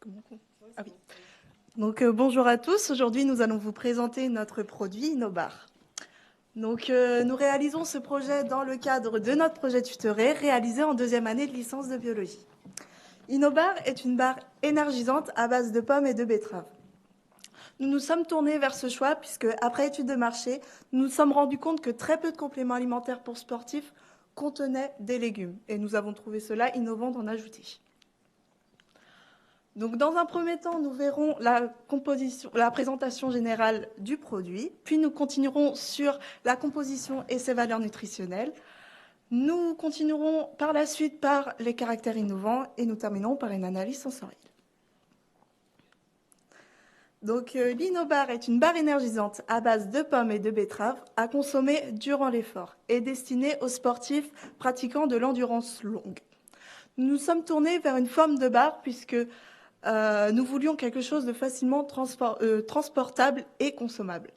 Ah oui. Donc bonjour à tous. Aujourd'hui, nous allons vous présenter notre produit InnoBar. Donc nous réalisons ce projet dans le cadre de notre projet tutoré réalisé en deuxième année de licence de biologie. InnoBar est une barre énergisante à base de pommes et de betteraves. Nous nous sommes tournés vers ce choix puisque, après étude de marché, nous nous sommes rendus compte que très peu de compléments alimentaires pour sportifs contenaient des légumes. Et nous avons trouvé cela innovant d'en ajouter. Donc, dans un premier temps, nous verrons la présentation générale du produit, puis nous continuerons sur la composition et ses valeurs nutritionnelles. Nous continuerons par la suite par les caractères innovants et nous terminerons par une analyse sensorielle. Donc, l'InnoBar est une barre énergisante à base de pommes et de betteraves à consommer durant l'effort et destinée aux sportifs pratiquant de l'endurance longue. Nous nous sommes tournés vers une forme de barre puisque nous voulions quelque chose de facilement transportable et consommable.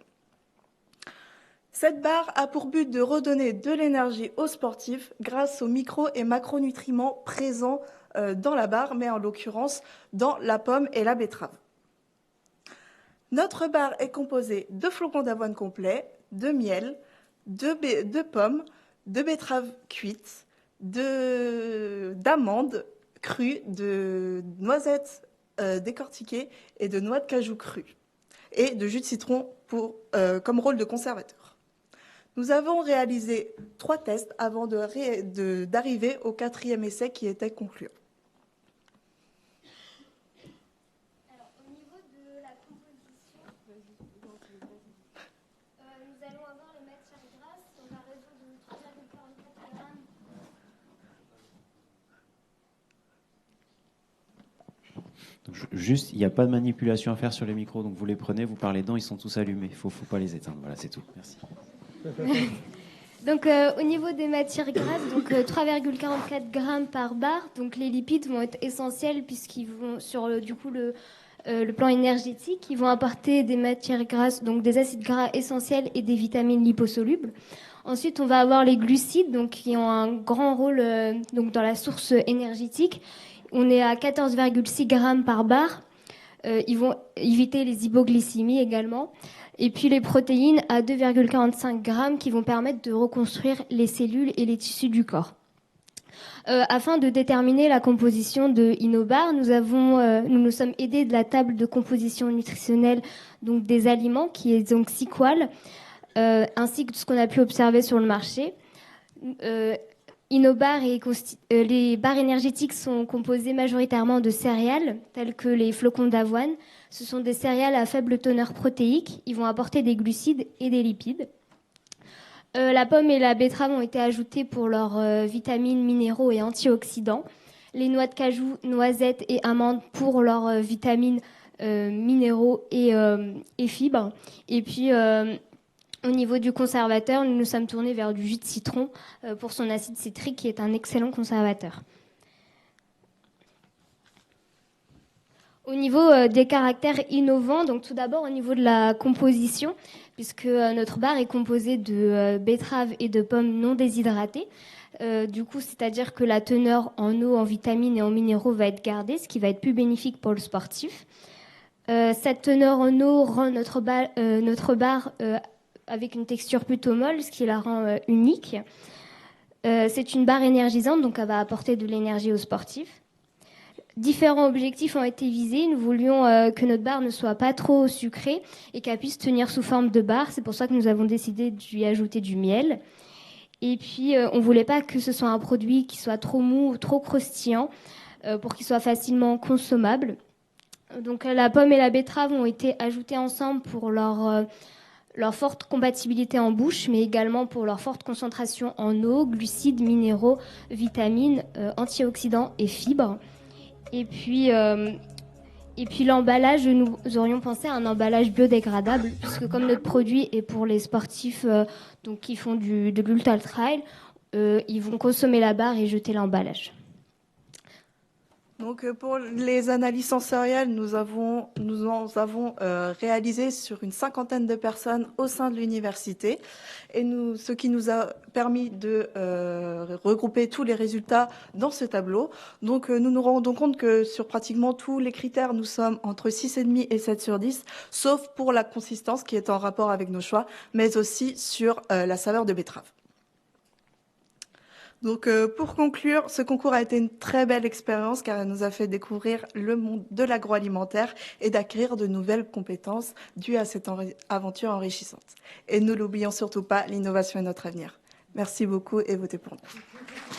Cette barre a pour but de redonner de l'énergie aux sportifs grâce aux micro- et macronutriments présents dans la barre, mais en l'occurrence dans la pomme et la betterave. Notre barre est composée de flocons d'avoine complets, de miel, de pommes, de betteraves cuites, d'amandes crues, de noisettes décortiquées et de noix de cajou crues, et de jus de citron comme rôle de conservateur. Nous avons réalisé 3 tests avant d'arriver au 4e essai qui était concluant. Alors, au niveau de la composition, nous allons avoir les matières grasses, donc un réseau de 3,44 grammes. Donc, juste, il n'y a pas de manipulation à faire sur les micros, donc vous les prenez, vous parlez dedans, ils sont tous allumés. Il ne faut pas les éteindre. Voilà, c'est tout. Merci. Donc, au niveau des matières grasses, donc 3,44 grammes par barre. Donc, les lipides vont être essentiels puisqu'ils vont sur le plan énergétique, ils vont apporter des matières grasses, donc des acides gras essentiels et des vitamines liposolubles. Ensuite, on va avoir les glucides, donc qui ont un grand rôle donc dans la source énergétique. On est à 14,6 grammes par barre. Ils vont éviter les hypoglycémies également. Et puis les protéines à 2,45 grammes qui vont permettre de reconstruire les cellules et les tissus du corps. Afin de déterminer la composition de InnoBar, nous nous sommes aidés de la table de composition nutritionnelle donc des aliments qui est donc Sequal, ainsi que ce qu'on a pu observer sur le marché. InnoBar les barres énergétiques sont composées majoritairement de céréales telles que les flocons d'avoine. Ce sont des céréales à faible teneur protéique. Ils vont apporter des glucides et des lipides. La pomme et la betterave ont été ajoutées pour leurs vitamines, minéraux et antioxydants. Les noix de cajou, noisettes et amandes pour leurs vitamines, minéraux et fibres. Et puis, au niveau du conservateur, nous nous sommes tournés vers du jus de citron pour son acide citrique qui est un excellent conservateur. Au niveau des caractères innovants, donc tout d'abord au niveau de la composition, puisque notre barre est composée de betteraves et de pommes non déshydratées. Du coup, c'est-à-dire que la teneur en eau, en vitamines et en minéraux va être gardée, ce qui va être plus bénéfique pour le sportif. Cette teneur en eau rend notre barre avec une texture plutôt molle, ce qui la rend unique. C'est une barre énergisante, donc elle va apporter de l'énergie aux sportifs. Différents objectifs ont été visés. Nous voulions que notre barre ne soit pas trop sucrée et qu'elle puisse tenir sous forme de barre. C'est pour ça que nous avons décidé d'y ajouter du miel. Et puis, on ne voulait pas que ce soit un produit qui soit trop mou ou trop croustillant pour qu'il soit facilement consommable. Donc, la pomme et la betterave ont été ajoutées ensemble pour leur forte compatibilité en bouche, mais également pour leur forte concentration en eau, glucides, minéraux, vitamines, antioxydants et fibres. Et puis l'emballage, nous aurions pensé à un emballage biodégradable, puisque comme notre produit est pour les sportifs donc qui font de l'ultra trail, ils vont consommer la barre et jeter l'emballage. Donc pour les analyses sensorielles, nous en avons réalisé sur une 50aine de personnes au sein de l'université, et ce qui nous a permis de regrouper tous les résultats dans ce tableau. Donc nous nous rendons compte que sur pratiquement tous les critères, nous sommes entre 6,5 et 7 sur 10, sauf pour la consistance qui est en rapport avec nos choix, mais aussi sur la saveur de betterave. Donc, pour conclure, ce concours a été une très belle expérience car elle nous a fait découvrir le monde de l'agroalimentaire et d'acquérir de nouvelles compétences dues à cette aventure enrichissante. Et ne l'oublions surtout pas, l'innovation est notre avenir. Merci beaucoup et votez pour nous.